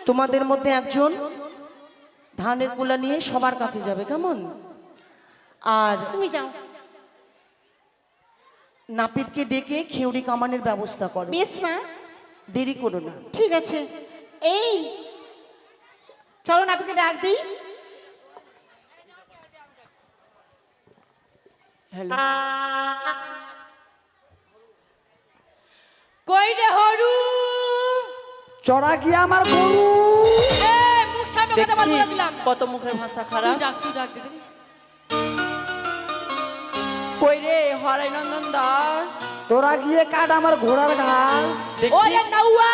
তোমাদের মধ্যে একজন ধানের কুলা নিয়ে সবার কাছে যাবে, কেমন? আর তুমি যাও। নাপিতকে ডেকে খেউড়ি কামানের ব্যবস্থা করো। বেশ মা, দেরি করো না। ঠিক আছে। এই চলো নাপিতকে ডাক দিই। কই রে হরু? চড়া গিয়ে আমার গরু। মুখ সামনে কথা বলে দিলাম। কত মুখের ভাষা খারাপ। তুই ডাক দে। কই রে হরাই নন্দন দাস, তোরা গিয়ে কাট আমার ঘোড়ার ঘাস। ওরে নাউয়া,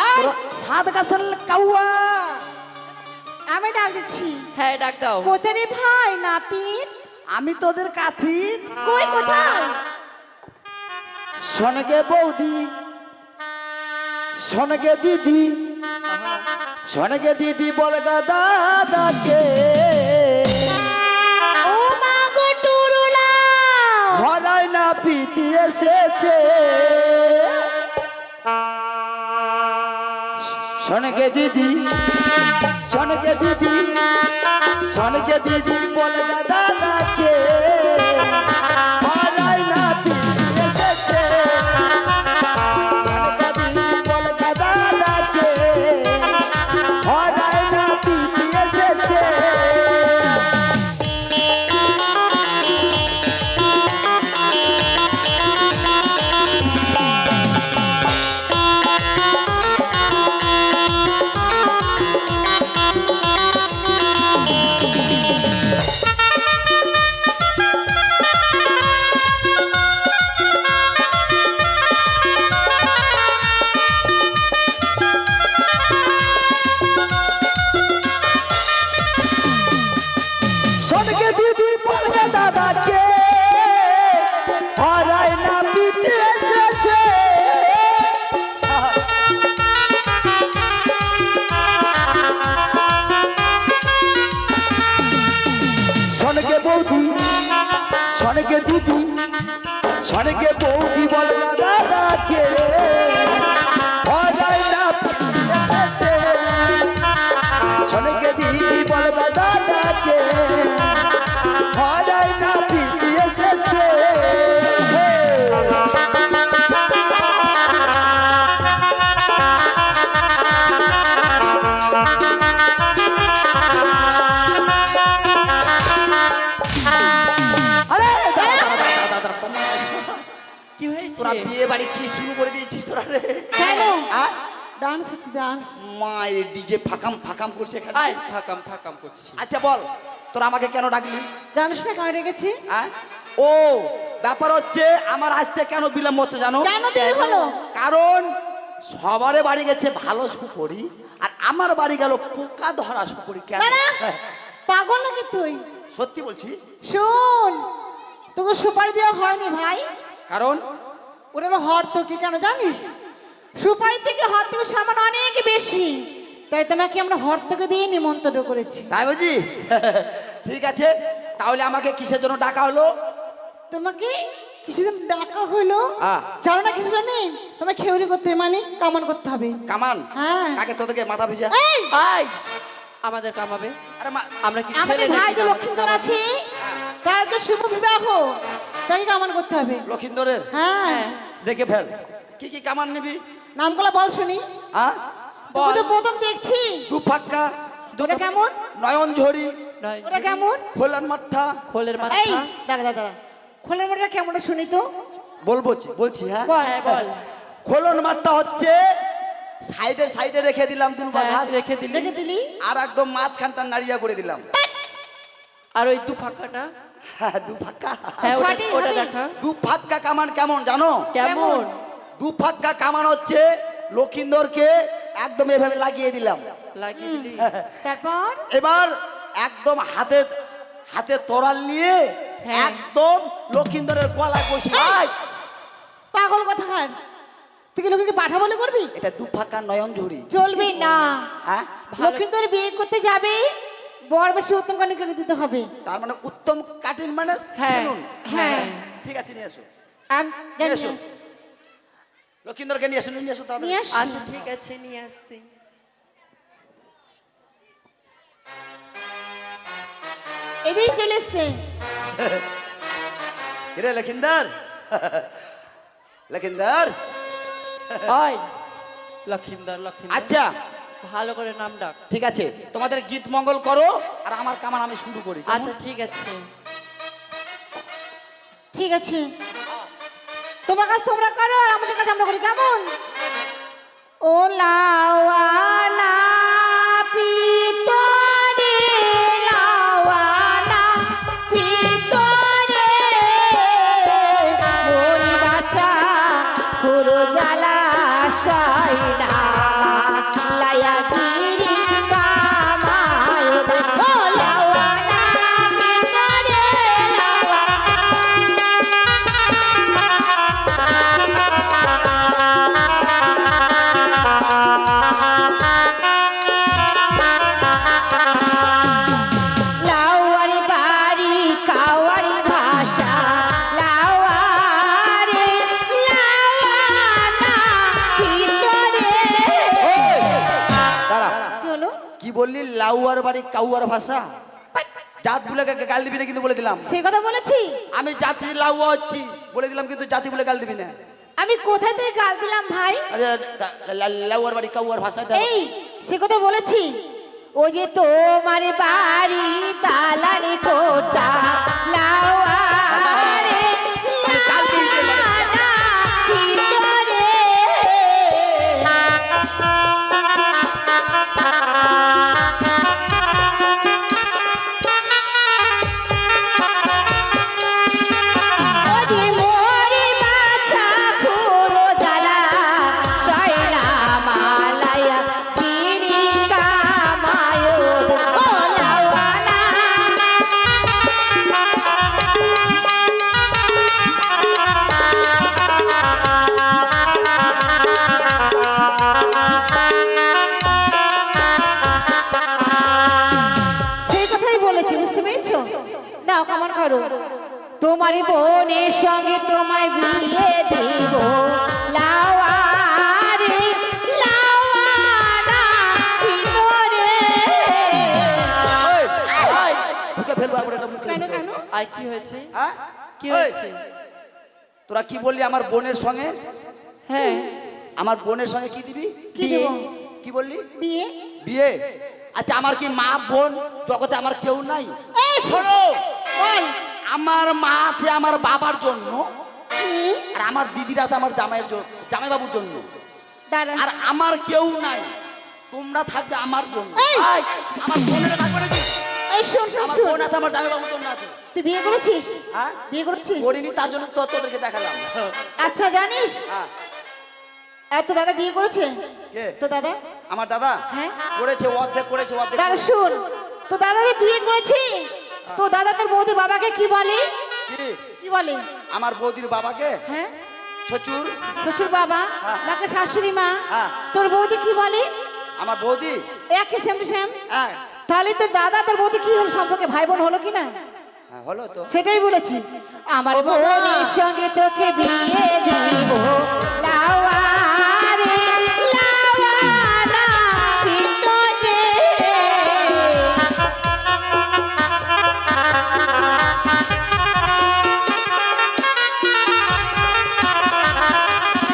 আয়। সাত গাছের কাউয়া। আমি ডাক দিচ্ছি। হ্যাঁ ডাক দাও। কোথায় রে ভাই নাপিত? আমি তোদের কাথি। কই কোথায়? শোনগে বৌদি, শোনগে দিদি, শোনগে দিদি বলগা দাদাকে। ও মা গো টুরুলা, হরাই না পিতি এসেছে। শোনগে দিদি, শোনগে দিদি, শোনগে দিদি বলগা দাদাকে। হরাই না পিতি এসেছে। শোনগে দিদি বলগা দাদাকে। হরাই না পিতি এসেছে। শোনগে দিদি বলবে দাদাকে। হরাই না পিতে এসেছে। শোনগে বৌদি, শোনগে দিদি, শোনগে বৌদি বলবে দাদাকে। হরাই না পিতে এসেছে। শোনগে দিদি বলবে দাদাকে। হরাই না পিতে এসেছে। আরে কি হয়েছে? তোরা বিয়ে বাড়ি কি শুরু করে দিয়েছিস তোরা রে? কেন? আ? ডান্স হচ্ছে ডান্স। মায়ের ডিজে ফাকাম ফাকাম করছে এখানে। আয় ফাকাম ফাকাম করছি। আচ্ছা বল, তোরা আমাকে কেন ডাকলি? জানিস না কেন রেখেছি? ও ব্যাপার হচ্ছে আমার আসতে কেন বিলম্ব হচ্ছে জানো? কেন দেরি হলো? কারণ সবারে বাড়ি গেছে ভালো সুপরি, আর আমার বাড়ি গেল পোকা ধরা সুপরি। কেন? না না, হ্যাঁ, পাগল নাকি তুই? সত্যি বলছি। শোন, তোকে সুপারি দেওয়া হয়নি ভাই। কারণ ওটা হলো হর্তকি, কেন জানিস? সুপারি থেকে হর্তকি সমান অনেক বেশি, তাই তোমাকে আমরা হর্তকি দিয়ে নিমন্ত্রণ করেছি। তাই বুঝি? ঠিক আছে, তাহলে আমাকে কিসের জন্য ডাকা হলো? তোমাকে কিসের জন্য ডাকা হলো হ্যাঁ। জানো না কিসের জন্য? তোমাকে খেউরি করতে হবে, মানে কামান করতে হবে। কামান? হ্যাঁ। কাকে তোদেরকে মাথা ভিজা? এই আয় আমাদের কামাবে। আরে আমরা কি আমাদের ছেলে ভাই নাকি যে কামাবে? লক্ষিন্দর আছে, তার যে শুভ বিবাহ, তাকে কামান করতে হবে। লক্ষিন্দরের? হ্যাঁ, দেখে ফেল কি কি কামান নিবি। নামগুলো বল শুনি। হ্যাঁ, তোকে তো প্রথম দেখছি। দু ফাক্কা, ওটা কেমন? নয়ন ঝরি, নয়, ওটা কেমন? খোলার মাঠা। খোলের এই মাথা। দাঁড়া দাঁড়া, খোলের মোটা কেমন শুনি তো? বলছি হ্যাঁ। বল। হ্যাঁ বল। খোলন মাঠটা হচ্ছে সাইডে সাইডে রেখে দিলাম দুলবা হ্যাঁ, ঘাস, রেখে দিলি। দেখে দিলি? আর একদম মাঝখানটা নাড়িয়া করে দিলাম। আর ওই দু ফাঁকাটা? হ্যাঁ, দু ফাক্কা। হ্যাঁ ওটা সঠিক ওটা হবে। দেখা। দু ফাক্কা কামান কেমন জানো? কেমন? দু ফাক্কা কামান হচ্ছে লক্ষিন্দরকে একদম এভাবে লাগিয়ে দিলাম। লাগিয়ে দিলি? তারপর এবার একদম হাতে হাতে তরাল নিয়ে হ্যাঁ। একদম লক্ষিন্দরের গলা কষি। পাগল কথাকার, তুই কি লোককে পাঠা বলে করবি? এটা দু ফাঁকা নয়ন ঝুড়ি। চলবে না। হ্যাঁ, লক্ষিন্দর বিয়ে করতে যাবে, বর বেশি উত্তম কানি করে দিতে হবে। তার মানে উত্তম কাটিন মানে হ্যাঁ। শুনুন। হ্যাঁ। ঠিক আছে, নিয়ে এসো। আমি জানি নিয়ে এসো। লক্ষিন্দরকে নিয়ে এসো, নিয়ে এসো তাড়াতাড়ি। নিয়ে আসি। আচ্ছা ঠিক আছে নিয়ে আসছি। এদিকে চলে এসছে। রে লখিন্দর, লখিন্দর। ওই লক্ষিন্দর লক্ষিন্দর, আচ্ছা ভালো করে নাম ডাক। ঠিক আছে, তোমাদের গীত মঙ্গল করো আর আমার কামান আমি শুরু করি। কেমন? আচ্ছা ঠিক আছে। ঠিক আছে, তোমার কাছে তোমরা করো আর আমাদের কাছে আমরা করি, কেমন? ও লাওয়ানা পিতরে, লাওয়ানা পিতরে, মরি বাচ্চা খুরো জ্বালা সাইনা লায়া গিরি কামায় দে। ও লাওয়ানা পিতরে, লাওয়ারি বাড়ি কাওয়ারি ভাষা, লাওয়ারে লাওয়ানা ভিতরে। দাঁড়া, কি হলো? কি বললি? লাউয়ার বাড়ি কাউয়ার ভাষা? জাত বলে গাল দিবি না কিন্তু বলে দিলাম। সে কথা বলেছি? আমি জাতি লাউয়া হচ্ছি বলে দিলাম কিন্তু জাতি বলে গাল দিবি না। আমি কোথায় থেকে গাল দিলাম ভাই? আরে লাউয়ার বাড়ি কাউয়ার ভাষাটা এই সে কথা বলেছি। ও যে তোমার বাড়ি তালারে কোটা, লাওয়ারে লাওয়ানা ভিতরে। ও যে মোরে বাছা খুরো জ্বালা সয়না মালায়া গিরি কামায় দে। ও লাওয়ানা সেই কথাই বলেছি, বুঝতে পেরেছো? নাও কেমন করো। তোমার বোনের সঙ্গে তোমায় বিয়ে দিব, লাওয়ারে লাওয়ানা ভিতরে। ঢুকে ফেলবো একবার এটা মুখে। কেন কেন? আর কি হয়েছে? হ্যাঁ? কি হয়েছে? তোরা কি বললি আমার বোনের সঙ্গে? হ্যাঁ, আমার বোনের সঙ্গে কি দিবি? কি দেব? কি বললি? বিয়ে। বিয়ে? আচ্ছা, আমার কি মা বোন জগতে আমার কেউ নাই? এই শোনো, বল। আমার মা আছে আমার বাবার জন্য, আর আমার দিদিরা আছে আমার জামাইয়ের জন্য, জামাই বাবুর জন্য, দাঁড়া। আর আমার কেউ নাই। তোমরা থাকবে আমার জন্য। এই! এই, আমার বোনের থাকবে নাকি? এই শোন শোন আমার শোন, বোন আছে আমার জামাই বাবুর জন্য আছে। তুই বিয়ে করেছিস? হ্যাঁ? বিয়ে করেছিস? করিনি, তার জন্য তো তোদেরকে দেখালাম। আচ্ছা জানিস হ্যাঁ। এত দাদা বিয়ে করেছে? কে? তো দাদা আমার দাদা হ্যাঁ করেছে, অর্ধেক করেছে, অর্ধেক দাদা শুন, তো দাদা যে বিয়ে করেছে, তো দাদা তোর বৌদির বাবাকে কি বলে? কি? কি বলে? আমার বৌদির বাবাকে হ্যাঁ, শ্বশুর। শ্বশুর বাবা হ্যাঁ। নাকি শাশুড়ি মা? হ্যাঁ। তোর বৌদি কি বলে? আমার বৌদি, একই সেম টু সেম। হ্যাঁ তাহলে তোর দাদা তোর বৌদি কি হলো, সম্পর্কে ভাই বোন হলো কি না? হ্যাঁ, হলো তো। সেটাই বলেছি, আমার বোনের সঙ্গে তোকে বিয়ে দিব, লাওয়ারে লাওয়ানা ভিতরে।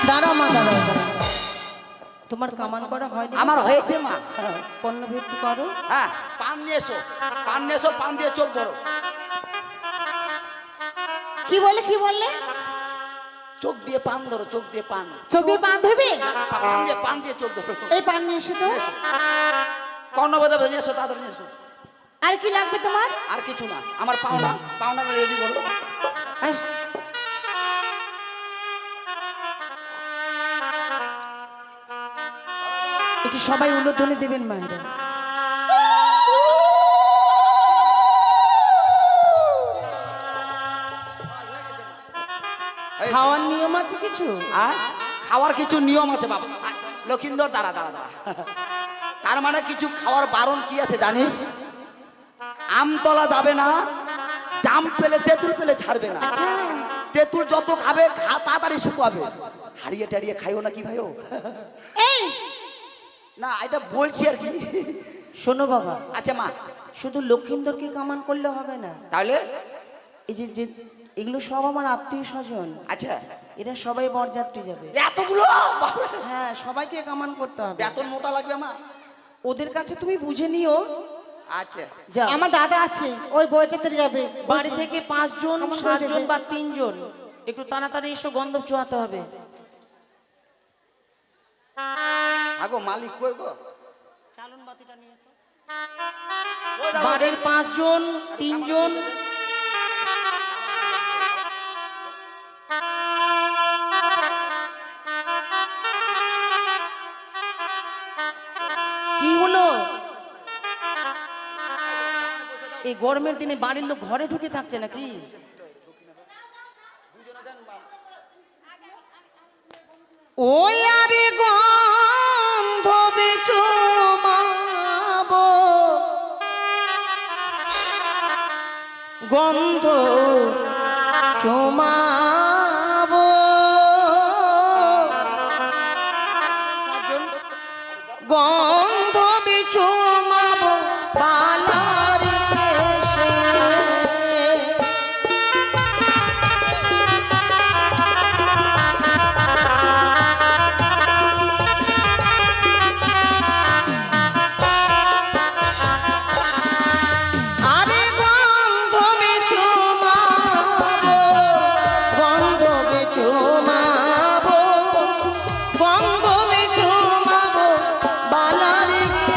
দাঁড়াও মা, দাঁড়াও দাঁড়াও। তোমার কামান করা হয়নি? আমার হয়েছে মা। পণ্যভেদ করো। হ্যাঁ, পান নিয়ে এসো, পান নিয়ে এসো, পান দিয়ে চোখ ধরো। কি বলে কি বললে? চোখ দিয়ে পান ধরো, চোখ দিয়ে পান। চোখ দিয়ে পান ধরবি? পান দিয়ে চোখ ধরো। এই পান নিয়ে এসো তো। কর্ণবেদা নিয়ে এসো, তাড়াতাড়ি নিয়ে এসো। আর কি লাগবে তোমার? আর কিছু না, আমার পাওনা, পাওনাটা রেডি করো। আস- একটু সবাই উলুধ্বনি দেবেন মায়েরা। খাওয়ার নিয়ম আছে কিছু? আর খাওয়ার কিছু নিয়ম আছে বাবা। লক্ষিন্দর, দাঁড়া দাঁড়া দাঁড়া। তার মানে কিছু খাওয়ার বারণ কি আছে জানিস? আম তলা যাবে না, জাম পেলে তেঁতুল পেলে ছাড়বে না। আচ্ছা, তেঁতুল যত খাবে তাড়াতাড়ি শুকাবে। হারিয়ে টাড়িয়ে খাইও না কি ভাইও? এই না, এটা বলছি আর কি। শোনো বাবা, আচ্ছা মা, শুধু লক্ষিন্দরকে কামান করলে হবে না, তাহলে এই যে যে এগুলো সব আমার আত্মীয় স্বজন, আচ্ছা এরা সবাই বরযাত্রী যাবে। এতগুলো বাপরে, হ্যাঁ, সবাইকে কামান করতে হবে। বেতন মোটা লাগবে আমার। ওদের কাছে তুমি বুঝে নিও। আচ্ছা যা, আমার দাদা আছে, ওই বইচাতে যাবে। বাড়ি থেকে 5 জন, কামান করে 7 জন দেবে। বা 3 জন একটু তাড়াতাড়ি এসো, গন্ধব চুয়াতে হবে। আগো মালিক কই গো? চালন বাতিটা নিয়ে এসো। ওই দাও, বাড়ির 5 জন, 3 জন কি হলো? এই গরমের দিনে বাড়ির লোক ঘরে ঢুকে থাকছে নাকি? ওই আরে গন্ধ চুমাবো, গন্ধ চুমাবো, গন্ধ চুমাবো পালার এসে। আরে গন্ধ চুমাবো, গন্ধ চুমাবো, গন্ধ চুমাবো বালার এসে।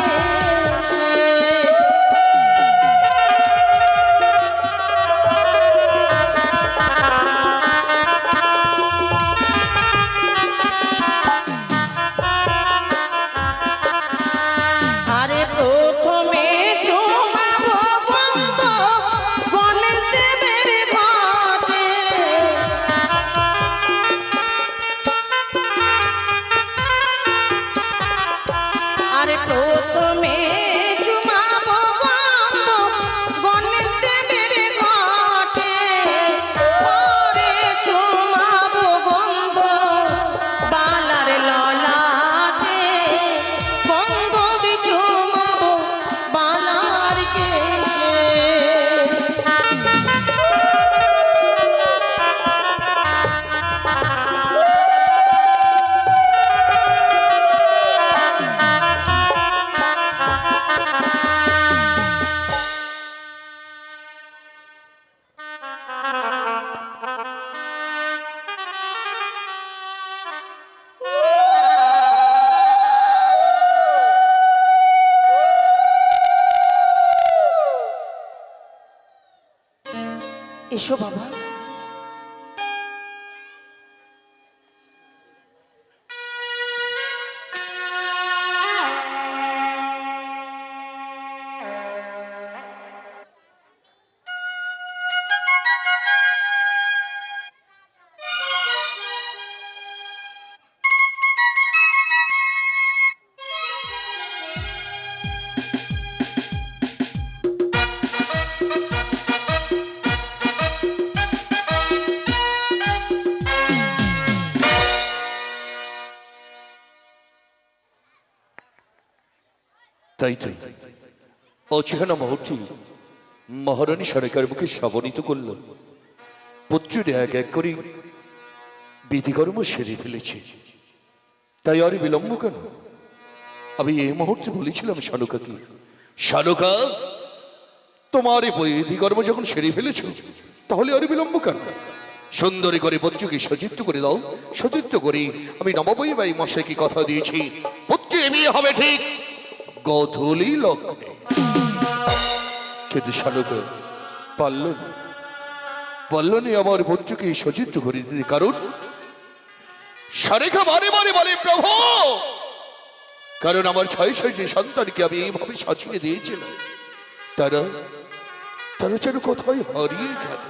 আরে প্রথমে চুমাবো গন্ধ গণেশ দেবের ঘটে, আরে প্রথমে চুমাবো গন্ধ গণেশ দেবের ঘটে, পরে চুমাবো গন্ধ বালার ললাটে, গন্ধ চুমাবো বালার কেশে। এসো বাবা। তাই তাই অচেহানা মুহূর্তে মহারানী সরকার মুখে শ্রাবণিত করল পুত্রের এক এক করে বিধিকর্ম সেরে ফেলেছে, তাই আর বিলম্ব কেন? আমি এই মুহূর্তে বলেছিলাম শানুকাকে, শানুকা তোমার এই বিধিকর্ম যখন সেরে ফেলেছ তাহলে আর বিলম্ব কেন? সুন্দরী করে পুত্রকে সচিত্র করে দাও। সচিত্র করে আমি নববই বাই মশাইকে কথা দিয়েছি পুত্রের বিয়ে হবে ঠিক গধূলি লগ্নে। কিন্তু শানুকা পারল না আমার পুত্রকে সচিত্র করে দিতে, কারণ সারেখা বারে বারে বলে প্রভু, কারণ আমার 6 যে সন্তানকে আমি এইভাবে সাজিয়ে দিয়েছিলাম তারা যেন কোথায় হারিয়ে গেল।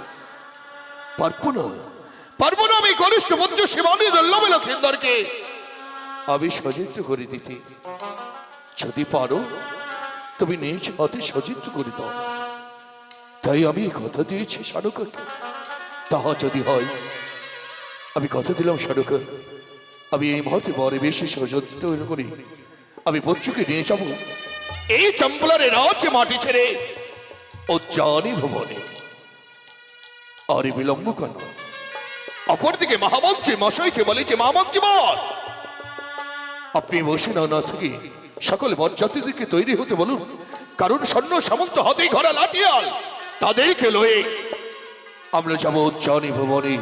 পারবো না আমি কনিষ্ঠ পুত্র শিবানী দুর্লভ লক্ষিন্দরকে আমি সচিত্র করে দিতে। যদি পারো তুমি নিজ হাতে সচিত্র করে দাও। তাই আমি এই কথা দিয়েছি শানুকাকে, তাহা যদি হয় আমি কথা দিলাম শানুকা, আমি এই মুহূর্তে বরে বেশি সচিত্র করি আমি পুত্রকে নিয়ে যাব এই চম্পলার রাজ্যে মাটি ছেড়ে উজ্জানি ভুবনে। আরে বিলম্ব কেন? অপরদিকে মহামন্ত্রী মশাইকে বলেছে, মহামন্ত্রী বল, আপনি বসে না থেকে সকল বরযাত্রীদেরকে তৈরি হতে বলুন, কারণ সৈন্য সামন্ত হাতেই ঘোড়া লাঠিয়াল তাদেরকে লয়ে আমরা যাবো উজ্জানি ভুবনে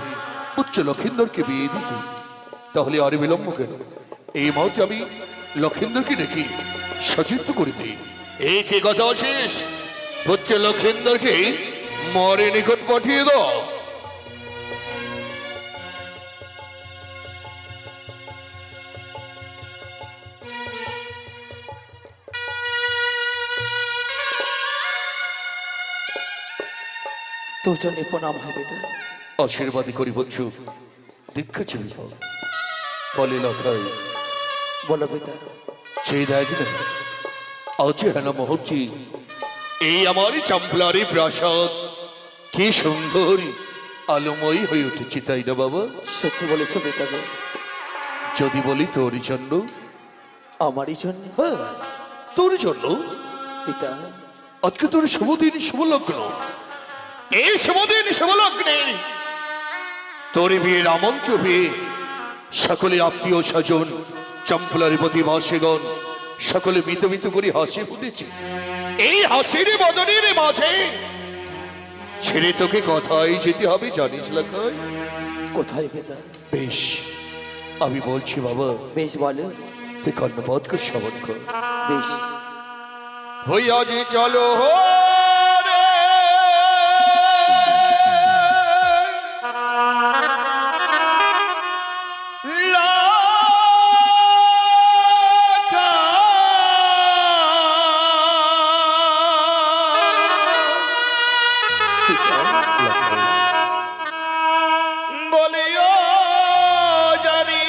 উচ্চ লক্ষিন্দরকে বিয়ে দিতে। তাহলে আর বিলম্ব কেন? এই মুহূর্তে আমি লক্ষিন্দরকে নাকি সচিত্র করে দিই। এই কে কথা আছিস? উচ্চ লক্ষিন্দরকে মরে নিকট পাঠিয়ে দাও। তোর জন্য প্রণাম হবে তো। আশীর্বাদী করি বলছ, দীক্ষা ছিল বলে লখাই, বলো পিতা। সেই দেখ না আজ হেন মুহূর্তে এই আমার চাম্পলারি প্রাসাদ কি সুন্দর আলোময়ী হয়ে উঠেছে, তাই না বাবা? সত্যি বলেছো পিতা গো। যদি বলি তোর জন্য, আমারই জন্য হ্যাঁ তোর জন্য। পিতা। আজকে তোর শুভদিন শুভলগ্ন, এই শুভদিন শুভলগ্নের তোর বিয়ের আমন্ত্রণ পেয়ে সকলে আত্মীয় স্বজন চম্পলার প্রতিবাসীগণ সকলে মিত মিত করে হাসি ফুটেছে। এই হাসির বদনের মাঝে ছেড়ে তোকে কথাই যেতে হবে, জানিস লেখায়? কোথায় পিতা? বেশ আমি বলছি বাবা, বেশ বলো। তুই কর্ণপথ করে শ্রবণ কর। বেশ। হইয়া যে চলো রে বলিও জানি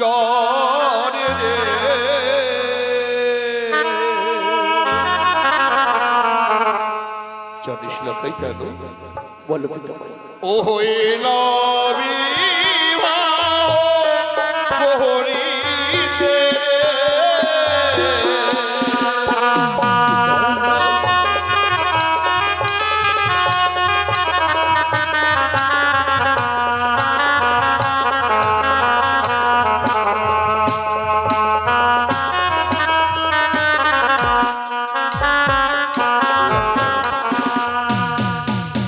গরে রে জানিস লখাই কেন? বলো পিতা। ও হইল বিবাহ প্রহরীতে।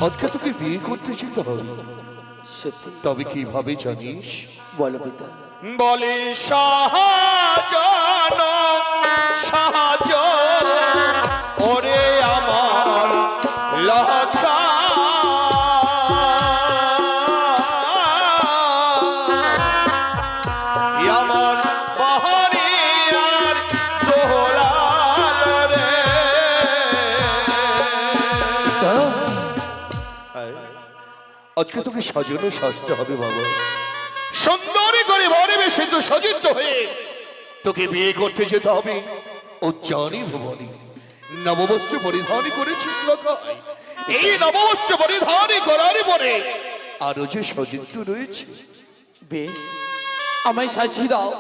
আজকে তোকে বিয়ে করতে যেতে হবে, সত্যি? তবে কিভাবে জানিস? বলো পিতা। বলে সাহায্য সাহায্য ওরে আমার লতা, আমার বাহারি আর দোলাল রে। আজকে তোকে সাজানো সাজতে হবে বাবা, সুন্দরী করে বরে বেশে তো সজ্জিত হয়ে তোকে বিয়ে করতে যেতে হবে উজ্জানি ভুবনে। নববস্ত্র পরিধান করেছিস লখাই, এই নববস্ত্র পরিধান করার পরে আরো যে সজ্জিত রয়েছে। বেশ, আমায় সাজিয়ে দাও,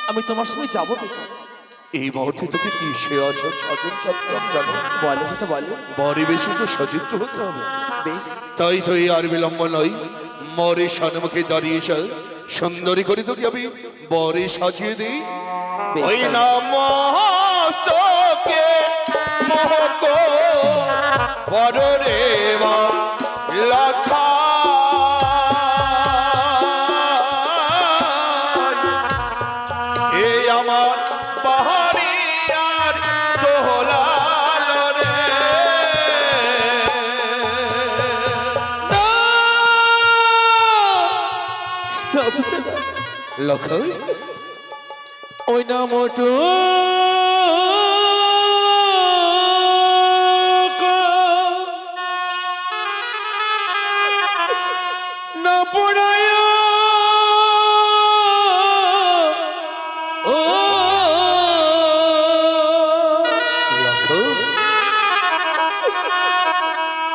আমি তোমার সঙ্গে যাবো পিতা। এই মুহূর্তে তোকে কি সে আসা সাজন চাপতাম জানো? বলো পিতা বলো। বরে বেশি তো সজ্জিত হতে হবে। বেশ। তাই তো এই আর বিলম্ব নয়, মরে সম্মুখে দাঁড়িয়ে সুন্দরী করে তোকে আমি বরে সাজিয়ে দিই। বেশ, ওই তাই। না মস্তকে মোহক পরে লখা, এই আমার বাহারি আর দোলাল রে। লখাই ওই না মোটু না পড়ায় ও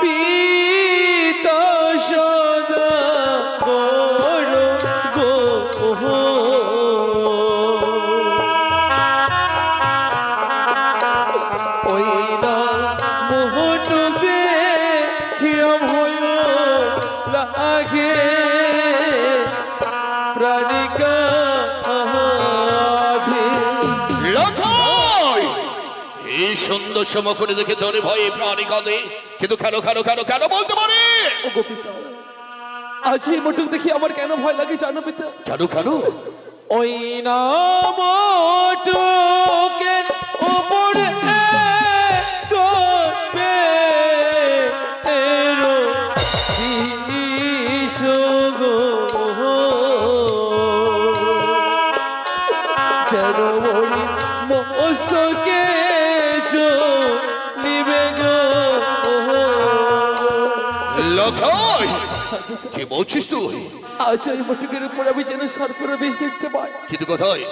পিতা সদা বড় গো সুন্দর সমকরে দেখে তোর ভয়ে প্রাণী কাঁদে, কিন্তু কেন কেন কেন কেন বলতে পারে? ওগো পিতা, আজ এই মোটক দেখি আমার কেন ভয় লাগে জানো পিতা? কেন কেন? ওই না মোটকের উপরে চড়বে এরো বিশগো, যেন মরি মস্তকে নিবে গো। লখাই, কি বলছিস তুই? আজ ওই মোটকের উপর আমি যেন সর্পের বেশ দেখতে পাই, কিন্তু কোথায়?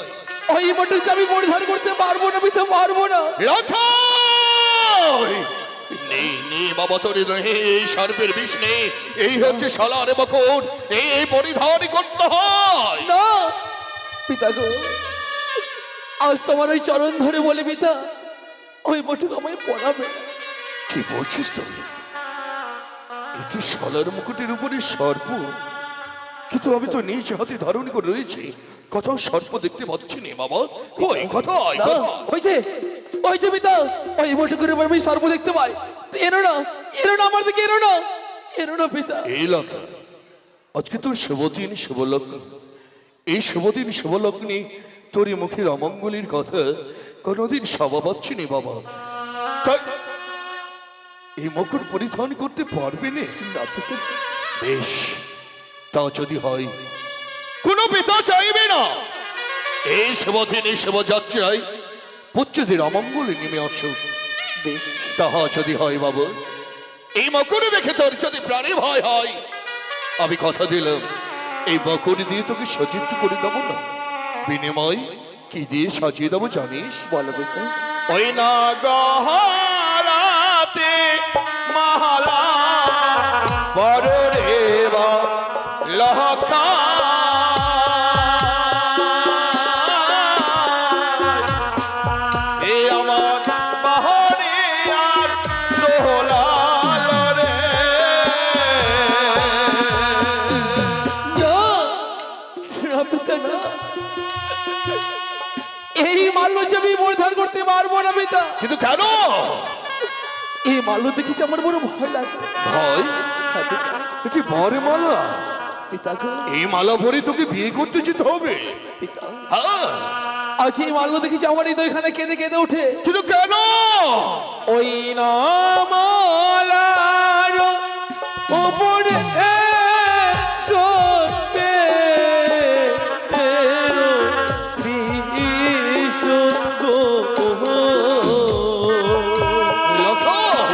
ওই মোটক যে আমি পরিধান করতে পারবো না পিতা, পারবো না। লখাই, নেই নেই বাবা, তোর দেহে এই সর্পের বিষ নেই। এই হচ্ছে শালার বকট, এই পরিধান করতে হয় না পিতা গো, আজ তোমার ওই চরণ ধরে বলে পিতা, ওই মোটক আমায় পড়াবে না। কি বলছিস তুই? এটি শালার মুকুটের উপরে সর্প, কিন্তু আমি তো নিজ হাতে ধারণ করে রয়েছি, কোথাও সর্প দেখতে পাচ্ছি না বাবা। কই কোথায়? না, ওই যে পিতা, ওই মোটকের উপর আমি সর্প দেখতে পাই। এনো না, এনো না আমার দিকে, এনো না, এনো না পিতা। এই লক্ষ্য, আজকে তোর শুভদিন শুভলগ্ন, এই শুভদিন শুভলগ্নে তোর মুখের অমঙ্গলের কথা কোনোদিন সভা পাচ্ছি না বাবা। তাই এই মুকুট পরিধান করতে পারবে না? না পিতা, বেশ, তা যদি হয়, কোনো পিতা চাইবে না এই শুভদিনে শুভযাত্রায় পুত্রদের অমঙ্গলে নেমে আসুক। বেশ, তাহা যদি হয় বাবু, এই মকুড়ি দেখে তোর যদি প্রাণে ভয় হয়, আমি কথা দিলাম এই মকুড়ি দিয়ে তোকে সজ্জিত করে দেবো না। বিনিময় কি দিয়ে সাজিয়ে দেবো জানিস? বলো পিতা। ওই না গহলাতে মালা পরে রে বা লহকা, এ আমার বাহরে আর দোলাল রে। না পিতা, না, এই মাল্য যে আমি পরিধান করতে পারবো না পিতা। কিন্তু কেন এই মাল্য দেখেছি আমার বড় ভয় লাগে। ভয়? হ্যাঁ পিতা, এটি বরে মালা, পিতা গো, এই মালা পরে তোকে বিয়ে করতে যেতে হবে। পিতা, হ্যাঁ, আজ এই মাল্য দেখেছি আমার হৃদয়খানে কেঁদে কেঁদে ওঠে। কিন্তু কেন? ওই না মালার উপরে চড়বে এরো বিশগো, লক্ষণ,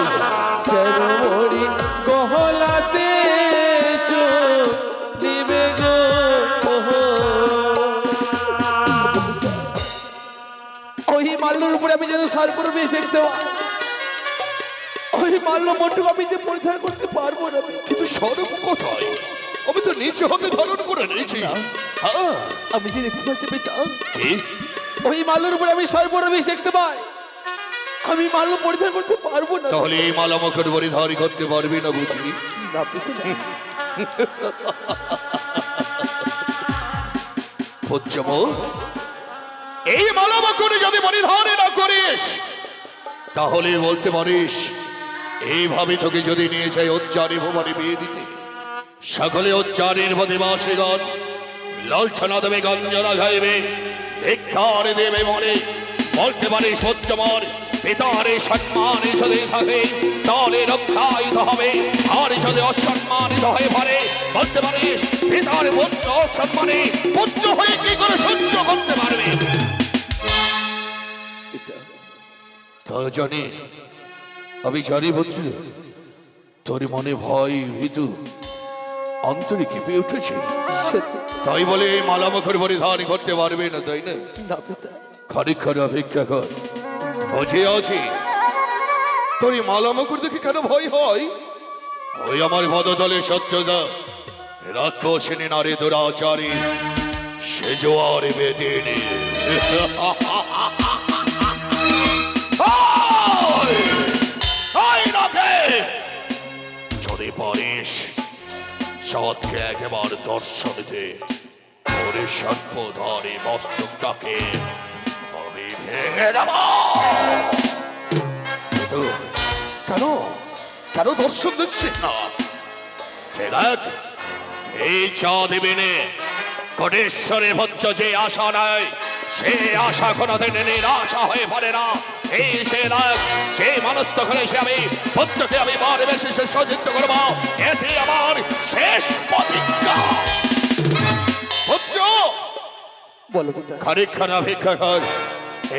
যেন মরি গহলাতে চড়িবে গো। ওই মাল্যর উপরে আমি যেন সর্পের বেশ দেখতে পাই, ওই মাল্য মোটক আমি যে পরিধান করতে পারবো না। কিন্তু সর্ব কোথায়? আমি তো নিচে হাতে ধারণ করে নিয়েছি। হ্যাঁ, আমি যে দেখতে পাচ্ছি পিতা, কি? ওই মাল্যর উপরে আমি সর্পের বেশ দেখতে পাই, আমি মাল্য পরিধান করতে পারবো না। তাহলে এই মালা মুখের পরিধান করতে পারবি না বুঝলি? না পিতা, না। পঞ্চম, এই মালা মুখে যদি পরিধান না করিস, তাহলে বলতে পারিস এইভাবে তোকে যদি নিয়ে যাই উচ্চারী ভবনে বিয়ে দিতে, সকলে উচ্চারীর প্রতিবাসী গণ লালছনা দেবে, গঞ্জনা গাইবে, ভিক্ষার দেবে মনে। বলতে পারিস পঞ্চমর পিতারে সম্মানে যদি থাকে তাহলে রক্ষায়িত হবে, আর যদি অসম্মানিত হয়ে পারে বলতে পারিস পিতার পুত্র সম্মানে পুত্র হয়ে কি করে সহ্য করতে পারবে? তা জানি, আমি জানি বলছি, তোর মনে ভয় ভীতু অন্তরে কেঁপে উঠেছে, সত্যি তাই বলে এই মালা মুখের পরিধান করতে পারবে না, তাই না? না পিতা, খানিকক্ষণ অপেক্ষা কর, বুঝে আছি তোর এই মালা মুখর দেখে কেন ভয় হয়। ওই আমার পদতলে সত্যদা রাক্ষসিনী নারী দুরাচারী সে জোয়ারে বেদিনী। যদি পারিস চাঁদকে একবার দর্শন দে, ওরে সর্বধারী মস্তকটাকে আমি ভেঙে দেব। কেন কেন দর্শন দিচ্ছিস না? সে দেখ, এই চা দেবেনে কোটেশ্বরে ভজ্জ যে আশা নাই, সে আশা কোনোদিন নিরাশা হয়ে পড়ে না। এই সে দেখ, যে মানুষ তখন এসে আমি ভজ্জকে আমি বড় বেশি সযুক্ত করবো, এতে আমার শেষ প্রতিজ্ঞা। ভজ্জ, বলো পিতা। খানিকখানা ভিক্ষা কর,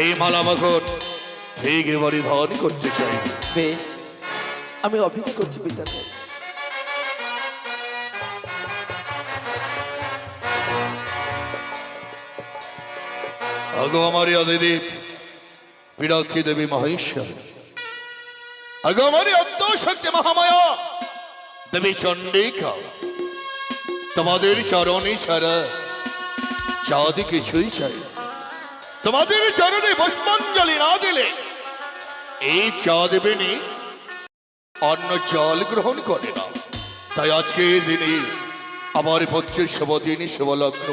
এই মালা মখন ঠিক পরিধান করতে চাই। বেশ, আমি অপেক্ষা করছি পিতা। আগো আমার দিদি পিড়াক্ষী দেবী মহেশ্বর, আগো আমার অন্তঃশক্তি মহামায়া দেবী চণ্ডিকা, তোমাদের চরণে ছাড়া চাঁদ কিছুই চাই। তোমাদের চরণে পুষ্পাঞ্জলি না দিলে এই চা দেবেনি অন্য জল গ্রহণ করে না। তাই আজকের দিনে আমার ভজ্রের শুভ দিন, শুভ লগ্ন,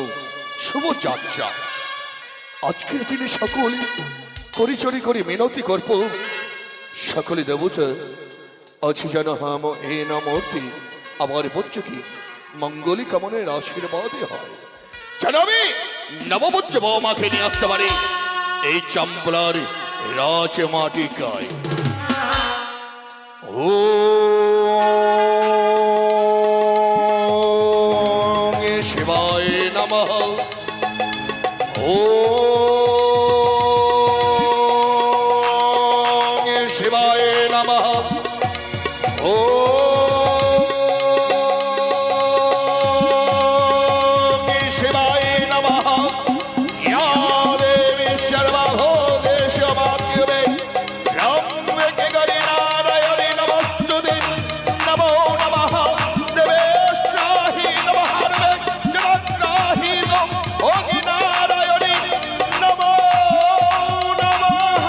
শুভ যাত্রা। আজকের দিনে সকলে করিচরি করে মিনতি করব, সকলে দেবতা আছে যেন হাম এ না মূর্তি আমার ভজ্রকে মঙ্গলী কামনের আশীর্বাদই হয়, যেন আমি নবভজ্র বৌমাকে নিয়ে আসতে পারি এই চাম্পলার রাজ মাটিকায়। ও শিবায় নমঃ। ও শিবায় নমঃ। ও শিবায় নমঃ। ইয়া দেবী সর্বভূতেষু মাতৃভূতে ব্রহ্মকে গরি নারায়ণে নমস্তুতে। নমো নমঃ দেবেশাহি নমঃ জগদ্রাহি নমঃ নারায়ণে নমো নমঃ।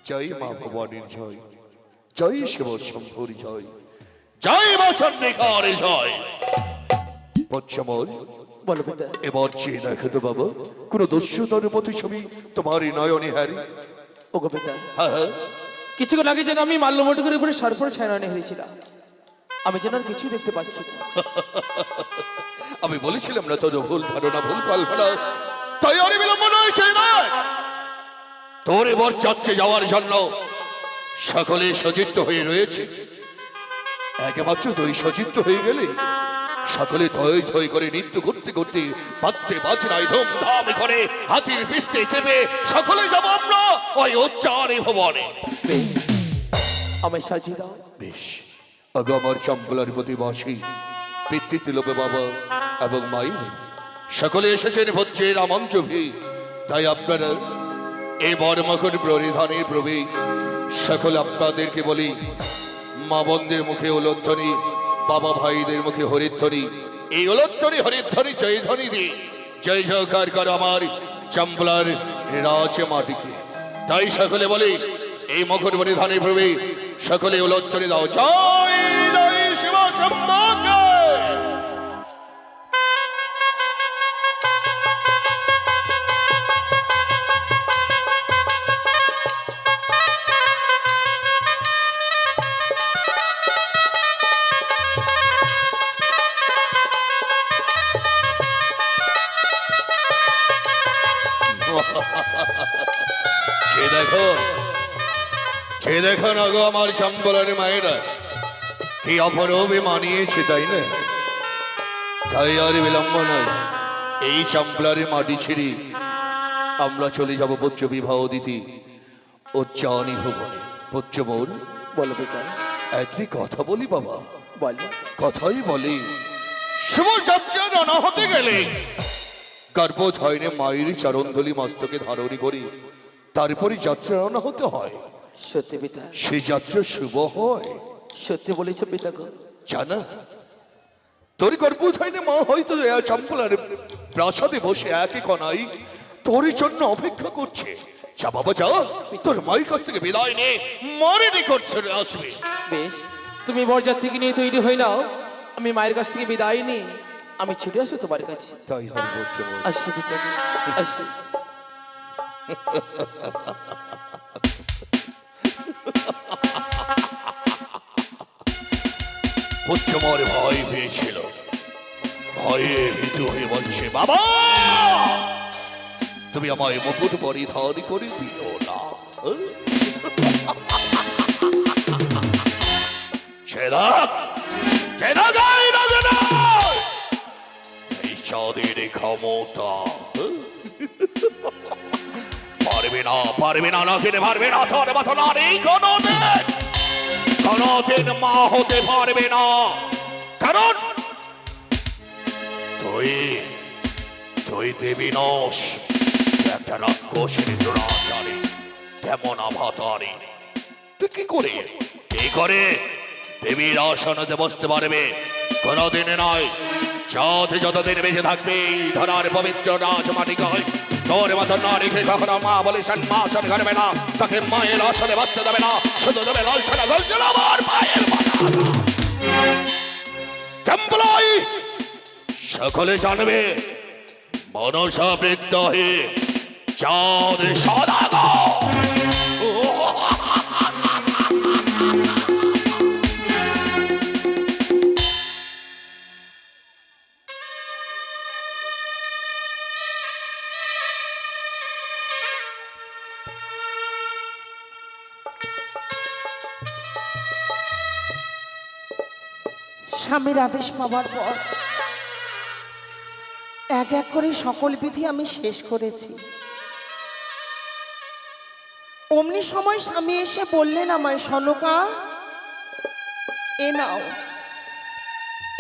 জয় মা ভবানীর জয়, জয় শিব শম্ভুর জয়, জয় মা চন্দ্রিকার জয়। পশ্চমল, বলো পিতা। এবার চেয়ে দেখো তো বাবা, কোন দস্যুতার প্রতিছবি তোমারই নয়নে হারি। ওগো পিতা, হ্যাঁ হ্যাঁ, কিছুক্ষণ আগে যেন আমি মাল্যমটুকুর উপরে সরপর ছায়নে হেরেছিলাম, আমি যেন আর কিছুই দেখতে পাচ্ছি না। আমি বলেছিলাম না তোর ভুল ধারণা, ভুল কল্পনা, তাই আর বিলম্ব নয়। চেয়ে দেখ, তোর এবার যাত্রে যাওয়ার জন্য সকলে সজ্জিত হয়ে রয়েছে। একমাত্র তুই সজ্জিত হয়ে গেলে সকলে থই থই করে নৃত্য করতে করতে বাদ্যে বাজনায় ধুমধাম করে হাতির পিষ্টে চেপে সকলে যাব আমরা ওই উচ্চারণে ভবনে। বেশ, আমায় সাজিয়ে দাও। বেশ, আগে আমার চম্পলার প্রতিবাসী পিতৃতিলোপে বাবা এবং মায়ের সকলে এসেছেন ভজ্রের আমন্ত্রভি। তাই আপনারা এই বর্মকর পরিধানের প্রবে সকল আপনাদেরকে বলি, মা বোনদের মুখে উলোধ্বনি, বাবা ভাইদের মুখে হরিধ্বনি, এই উলোধ্বনি হরিধ্বনি জয়ধ্বনি দিয়ে জয় জয়কার কর আমার চম্পলার রাজ মাটিকে। তাই সকলে বলি, এই মকর পরিধানের প্রবে সকলে উলোধ্বনি দাও, জয় জয় শিব শম্ভুকে। সে দেখো, সে দেখো না গো আমার চম্পলার মায়েরা কি অপরূপে মানিয়েছে, তাই না? তাই আর বিলম্ব নয়, এই চম্পলারে মাটি ছেড়ে আমরা চলে যাব পত্র বিবাহ দিতে উচ্চারণী ভবনে। পত্র বোন, বলো পিতা। একটি কথা বলি বাবা, বলো। কথাই বলি, শুভ যাত্রা রানা হতে গেলে গর্ভজ হয়নি মায়ের চরণধলি মস্তকে ধারণী করি, তারপরে যাত্রা রানা হতে হয়। সত্যি পিতা, সেই যাত্রা শুভ হয়। সত্যি বলেছ পিতা গো। জানা, তোর গর্ভজ হয়নি মা হয়তো চম্পলার প্রাসাদে বসে একে কনাই তোর জন্য অপেক্ষা করছে। যা বাবা যা, তোর মায়ের কাছ থেকে বিদায় নিয়ে মারে নিকট চলে আসবে। বেশ, তুমি বরযাত্রীকে নিয়ে তৈরি হয়ে নাও, আমি মায়ের কাছ থেকে বিদায় নিই, আমি ছুটে আসবো তোমার কাছে। তাই হবে। আসি পিতা, আসি। পুত্রমর ভয় পেয়েছিল, ভয়ে ভীতু হয়ে বলছে, বাবা তুমি আমায় মুকুট পরিধান করে দিও না। এই চাঁদের ক্ষমতা পারবে না, পারবে না, নাকিনে পারবে না, তোর মতো নারী কোনদিন মা হতে পারবে না। কারণ তুই দেবী নস, একটা রাক্ষসের দুরাচারী, তেমন আভাতারী। তুই কি করে দেবীর আসনতে বসতে পারবে? কোনদিন নয়। চাঁদে যতদিন বেঁচে থাকবে এই ধরার পবিত্র রাজমাটি গায়, তোর মতো নারীকে কখনো মা বলে সম্মান করবে না, তাকে মায়ের আসনে বসতে দেবে না, শুধু দেবে লালছানা গলছানা আমার মায়ের চম্পলাই। সকলে জানবে মনসা বৃদ্ধ হয়ে চাঁদ সদাগর। স্বামীর আদেশ পাওয়ার পর এক এক করে সকল বিধি আমি শেষ করেছি। অমনি সময় স্বামী এসে বললেন আমায়, সনকা এ নাও,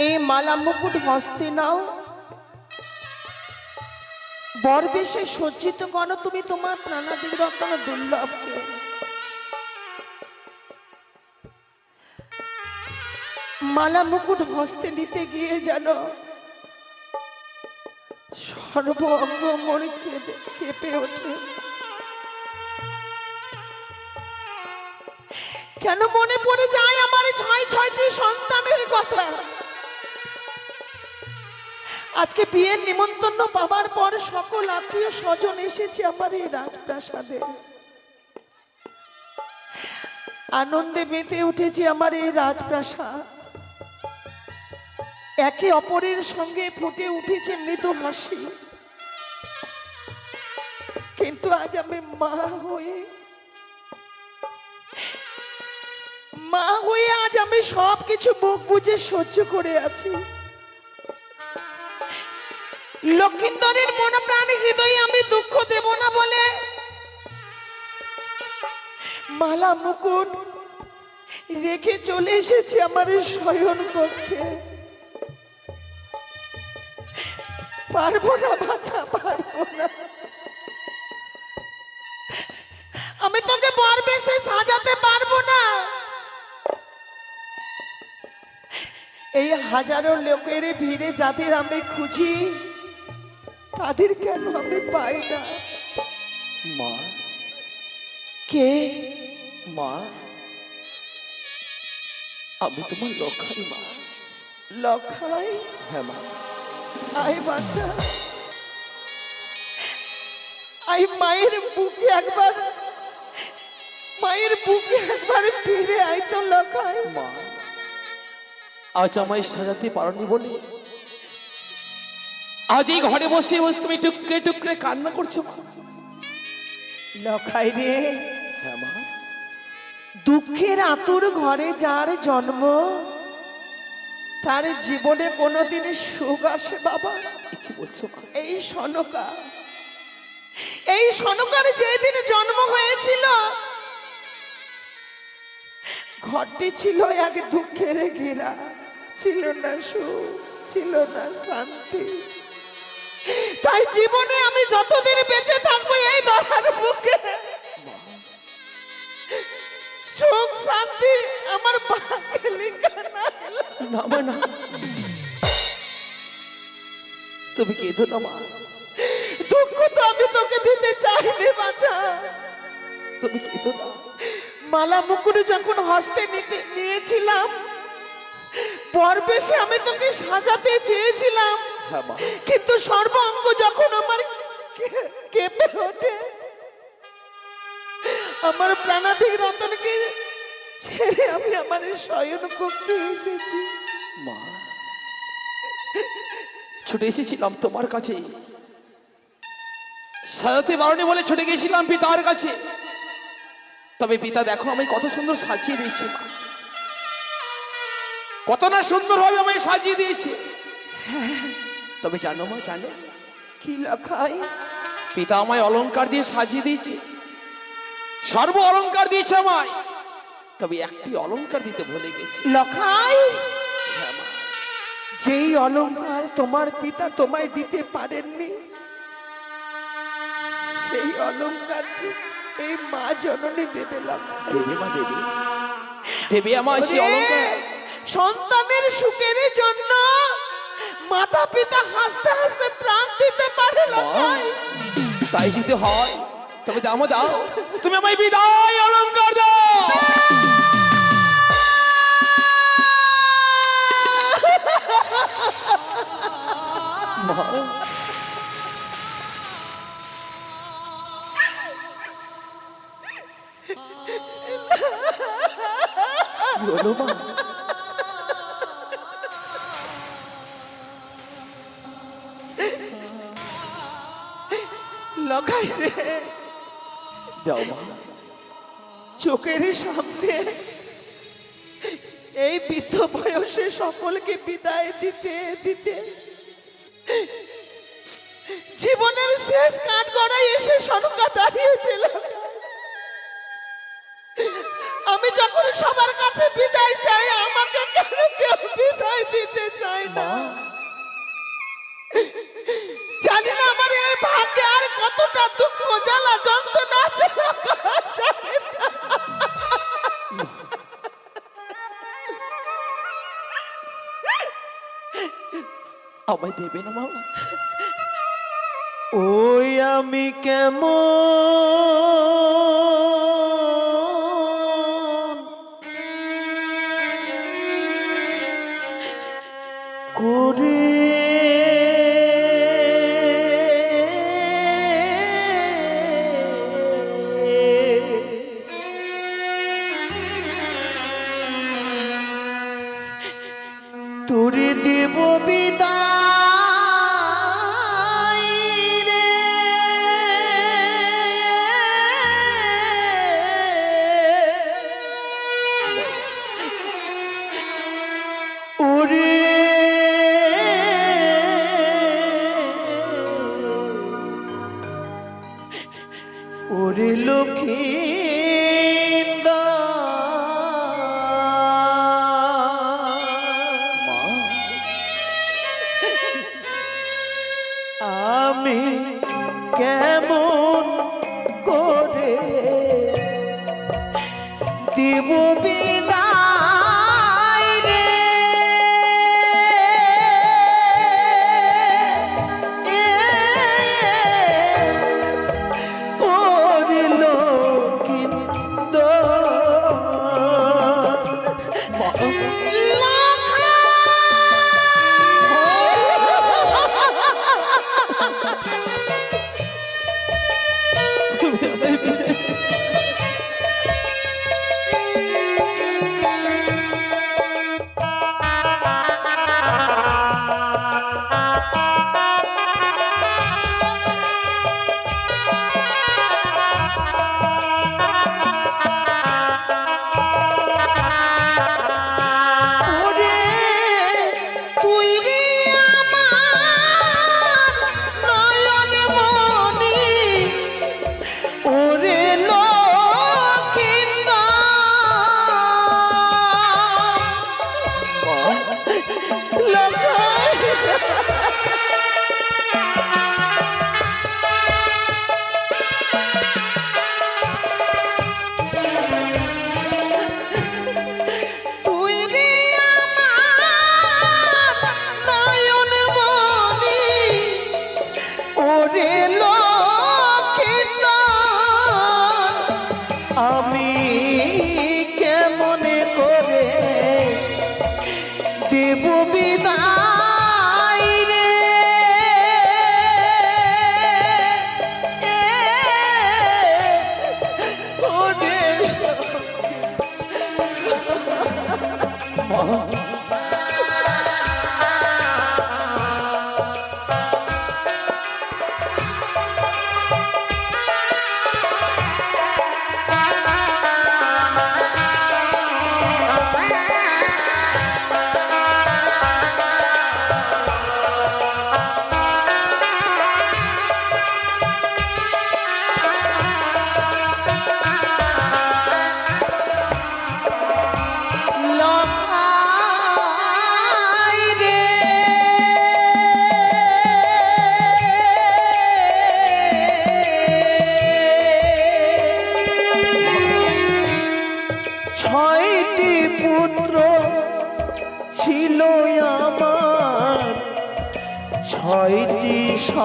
এই মালা মুকুট হস্তে নাও, বর বেশে সজ্জিত করো তুমি তোমার প্রাণাদি রত্ন দুর্লভকে। মালা মুকুট হস্তে নিতে গিয়ে যেন সর্ব অঙ্গ মনে কেঁপে ওঠে। কেন মনে পড়ে যায় আমার 6টি সন্তানের কথা। আজকে বিয়ের নিমন্ত্রণ পাবার পর সকল আত্মীয় স্বজন এসেছে আমার এই রাজপ্রাসাদে। আনন্দে মেতে উঠেছে আমার এই রাজপ্রাসাদ। একে অপরের সঙ্গে ফুটে উঠেছে মৃদু হাসি। কিন্তু আজ আমি মা হয়ে আজ আমি সবকিছু মুখ বুঝে সহ্য করে আছি। লক্ষিন্দরের মন প্রাণ হৃদয়ে আমি দুঃখ দেব না বলে মালা মুকুট রেখে চলে এসেছি আমার শয়ন কক্ষে। পারবো না বাছা, পারবো না। আমি তোকে বর বেশে সাজাতে পারবো না। এই হাজারো লোকের ভিড়ে যাদের আমি খুঁজি তাদের কেন আমি পাই না। মা, কে? মা, আমি তোমার লখাই মা। লখাই? হ্যাঁ মা। আয় বাছা, আয় মায়ের বুকে একবার ফিরে আয় তো লখাই। মা, আজ আমায় সাজাতে পারোনি বলে আজ এই ঘরে বসে বসে তুমি টুকরে টুকরে কান্না করছো মা। লখাই রে, হ্যাঁ মা। দুঃখের আতুর ঘরে যার জন্ম তার জীবনে কোনোদিন সুখ আসে বাবা? কি বলছো মা? এই সনকার যেদিন জন্ম হয়েছিল ঘরটি ছিল এক দুঃখের ঘেরা, ছিল না সুখ, ছিল না শান্তি। তাই জীবনে আমি যতদিন বেঁচে থাকবো এই ধরার বুকে সুখ শান্তি আমার ভাগ্যে লেখা না মা, না, তুমি কেঁদো না মা। দুঃখ তো আমি তোকে দিতে চাইনি বাছা। তুমি কেঁদো না। মালা মুকুট যখন হস্তে নিয়েছিলাম পর বেশে আমি তোকে সাজাতে চেয়েছিলাম, হ্যাঁ মা। কিন্তু সর্ব অঙ্গ যখন আমার কেঁপে ওঠে আমার প্রাণাধিক রতনকে ছেড়ে আমি আমার শয়ন কক্ষে এসেছি। মা, ছুটে এসেছিলাম তোমার কাছে, সাজাতে বারণে বলে ছুটে গেছিলাম পিতার কাছে। তবে পিতা দেখো আমি কত সুন্দর সাজিয়ে দিয়েছি, মা। কত না সুন্দরভাবে আমায় সাজিয়ে দিয়েছে। তবে জানো মা, জানো কি লখাই? পিতা আমায় অলংকার দিয়ে সাজিয়ে দিয়েছে, সর্ব অলংকার দিয়েছে আমায়। তবে একটি অলংকার দিতে ভুলে গেছি। লখাই, হ্যাঁ মা, যেই অলংকার তোমার পিতা তোমায় দিতে পারেননি, সেই অলংকারটি এই মা জননী দেবে। লখাই, দেবে মা, দেবে, দেবে আমায় সেই অলংকার। সন্তানের সুখের জন্য মাতা পিতা হাসতে হাসতে প্রাণ দিতে পারে। লখাই, তাই যদি হয় তবে দাও, দাও, তুমি আমায় বিদায় অলংকার দাও। মা, কি হলো মা? লখাই রে, দাও মা, চোখের সামনে এই বৃদ্ধ বয়সে সকলকে বিদায় দিতে দিতে জীবনের শেষ কাঠ গড়াই এসে সনকা দাঁড়িয়েছিল। আমি যখন সবার কাছে বিদায় চাই, আমাকে কেন কেউ বিদায় দিতে চায় না? জানি না আমার এই ভাগ্যে আর কতটা দুঃখ জ্বালা যন্ত্রণা আছে। জানি না। আমায় দেবে না মা? ওই আমি কেমন করে তোরে দেব বিদায় রে, ওরে ওরে লক্ষ্মীন্দর, আমি কেমন করে দেব বিদায় রে, ওরে লক্ষ্মীন্দর।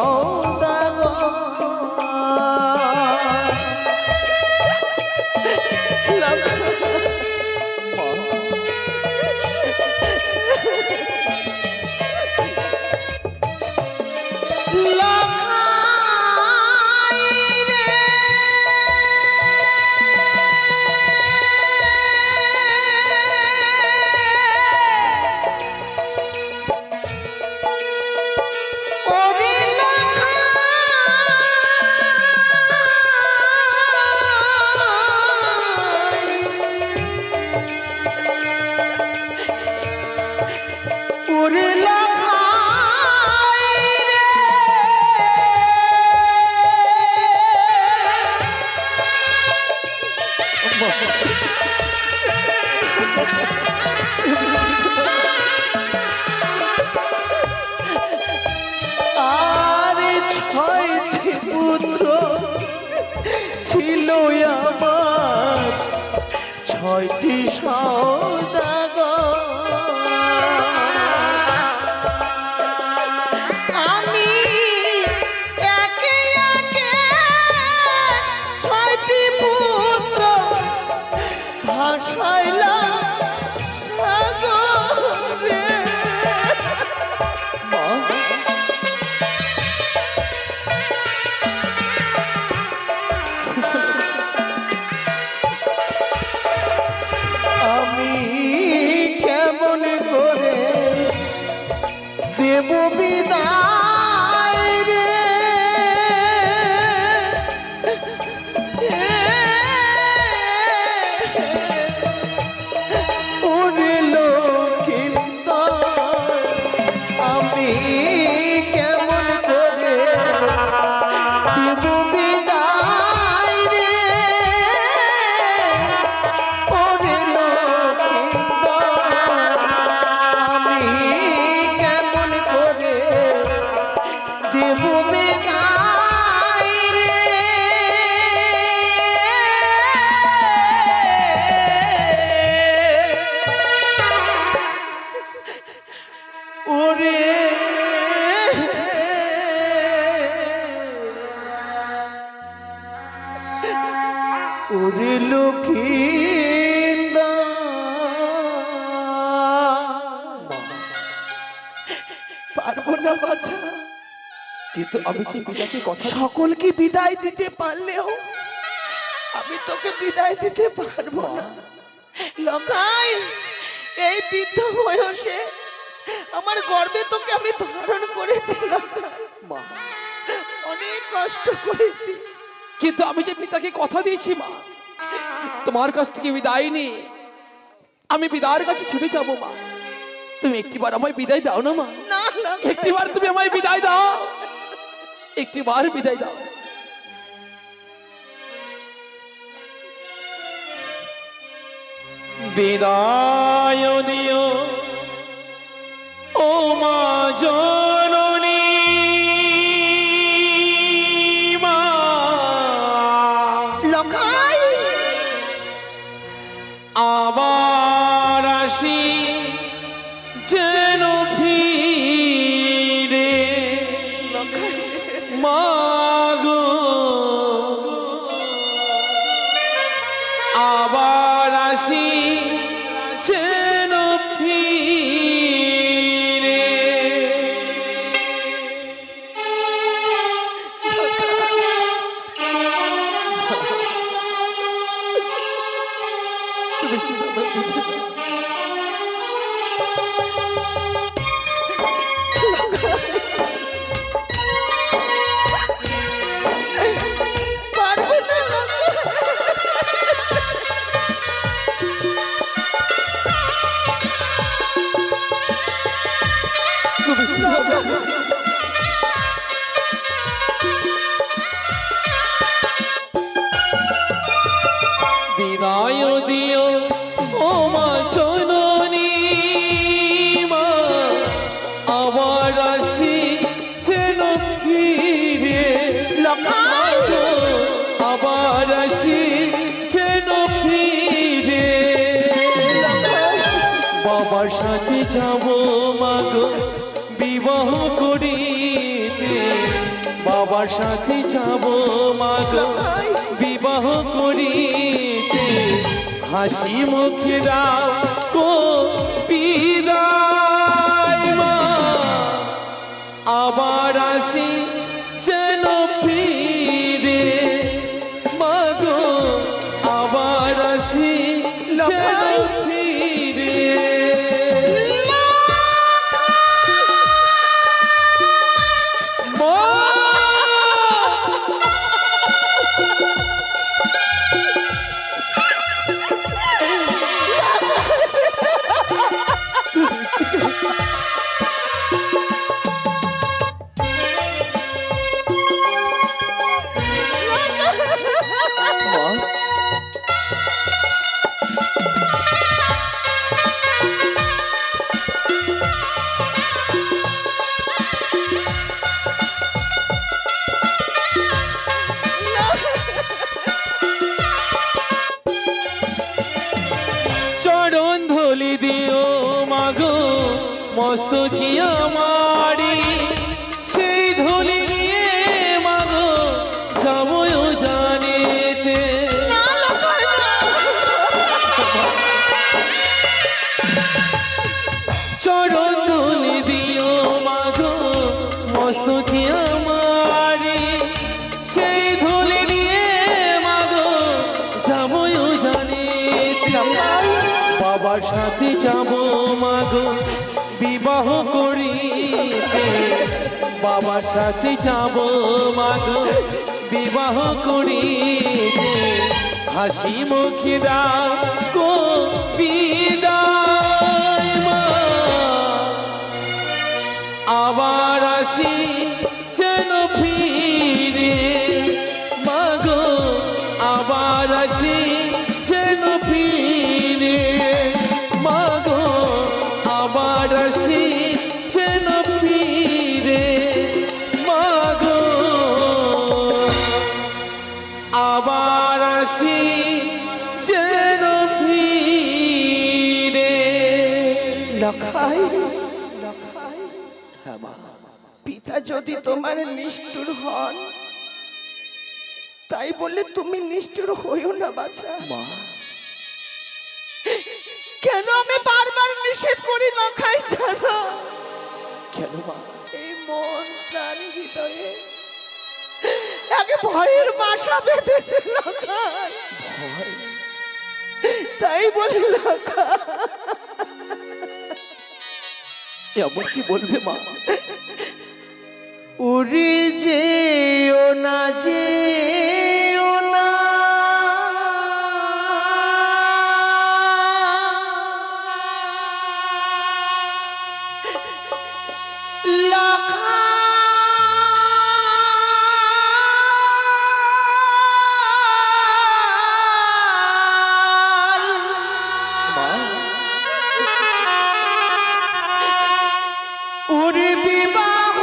সৌদাগর আরে ছয়টি পুত্র ছিল আমার, ছয়টি সৌদাগর। আমি একে একে ছয়টি পুত্র ভাসাইলাম সাগরে। আমি কেমন করে দেব বিদায় রে, উড়ল কিন্তু আমি কেমন করে দেব বিদায় রে, উড়ল কিন্তু আমি কেমন করে দেব বিদায় রে। ওরে ওরে লক্ষ্মীন্দর, পারবো না বাছা, কিন্তু আমি যে পিতাকে কথা সকলকে বিদায় দিতে পারলেও আমি তোকে বিদায় দিতে পারবো না। লখাই, এই বৃদ্ধ বয়সে আমার গর্বে তোকে আমি ধারণ করেছি লখাই, মা, অনেক কষ্ট করেছি। কিন্তু আমি যে পিতাকে কথা দিয়েছি মা, তোমার কাছ থেকে বিদায় নিয়ে আমি পিতার কাছে ছুটে যাবো মা। তুমি একটিবার আমায় বিদায় দাও না মা, না লখাই, একটিবার তুমি আমায় বিদায় দাও, একটিবার বিদায় দাও। বিদায় দিও ও মা জননী, মা লখাই, আবার আসি যেন ফিরে মাগো, আবার আসি যেন ফিরে। পারবো না বিদায় দিও ও মা জননী, মা আবার আসি যেন ফিরে। মাগো, আবার আসি যেন ফিরে। বাবার সাথে যাব মাগো বিবাহ করিতে, বাবার সাথে যাব মাগো বিবাহ করিতে, হাসি মুখে দাও গো বিদায় মা, আবার আসি যেন ফিরে মাগো, আবার আসি যেন ফিরে। মা! চরণ ধলি দিও মাগো মস্তকি আমারি, সেই ধলি নিয়ে মাগো যাবো জানিতে। চরণ ধলি দিও মাগো মস্তকি আমারি, সেই ধলি নিয়ে মাগো যাবো জানিতে। বাবার সাথে যাব মাগো বিবাহ করিতে, বাবার সাথে যাব মাগো বিবাহ করিতে, হাসি মুখে দাও গো বিদায় মা, আবার আসি যেন ফিরে মাগো, আবার আসি যেন ফিরে মাগো, আবার আসি যেন ফিরে মাগো, আবার আসি যেন ফিরে। লখাই, পিতা যদি তোমার নিষ্ঠুর হন, তাই বলে তুমি নিষ্ঠুর হইও না বাছা। কেন আমি বারবার নিষেধ করি লখাই জানো? কেন মা? এই মন প্রাণ হৃদয়ে এক ভয়ের বাসা বেঁধেছে লখাই, তাই বলি লখাই। এমন কি বলবে মা? উড়ে যেও না, যেও না উড়ে বিবাহ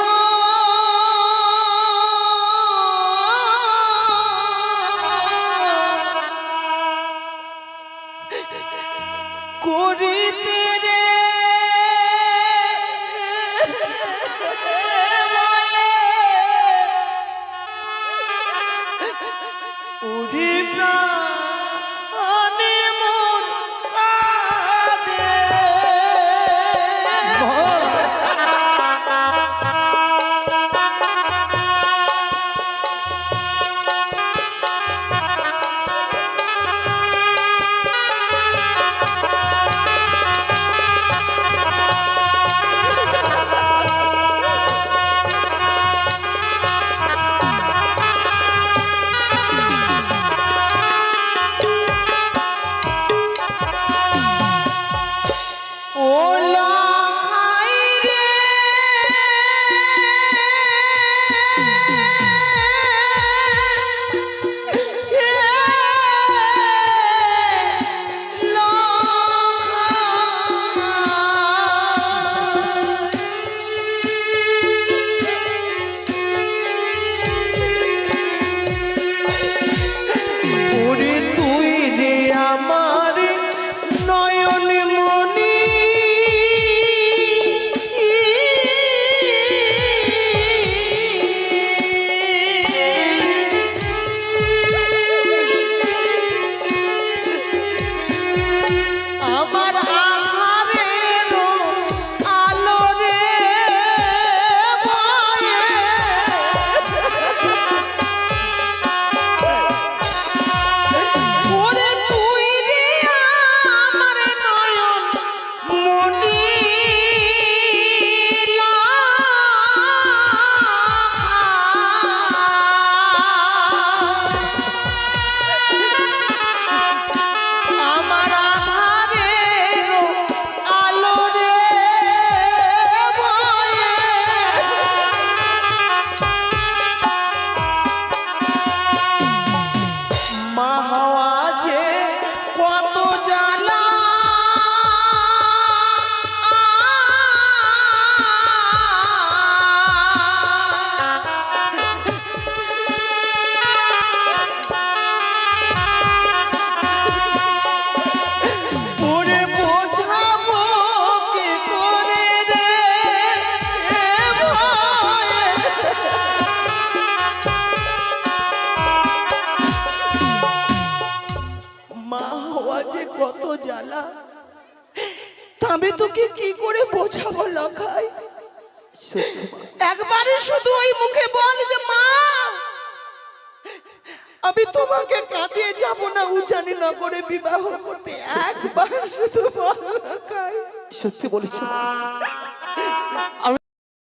জ্বালা, তা আমি তোকে কি করে বোঝাবো লখাই? সত্যি মা, একবারে শুধু ওই মুখে বল যে মা আমি তোমাকে কাঁদিয়ে যাব না উজানি নগরে বিবাহ করতে, একবার শুধু বল লখাই। সত্যি বলেছি মা। আমি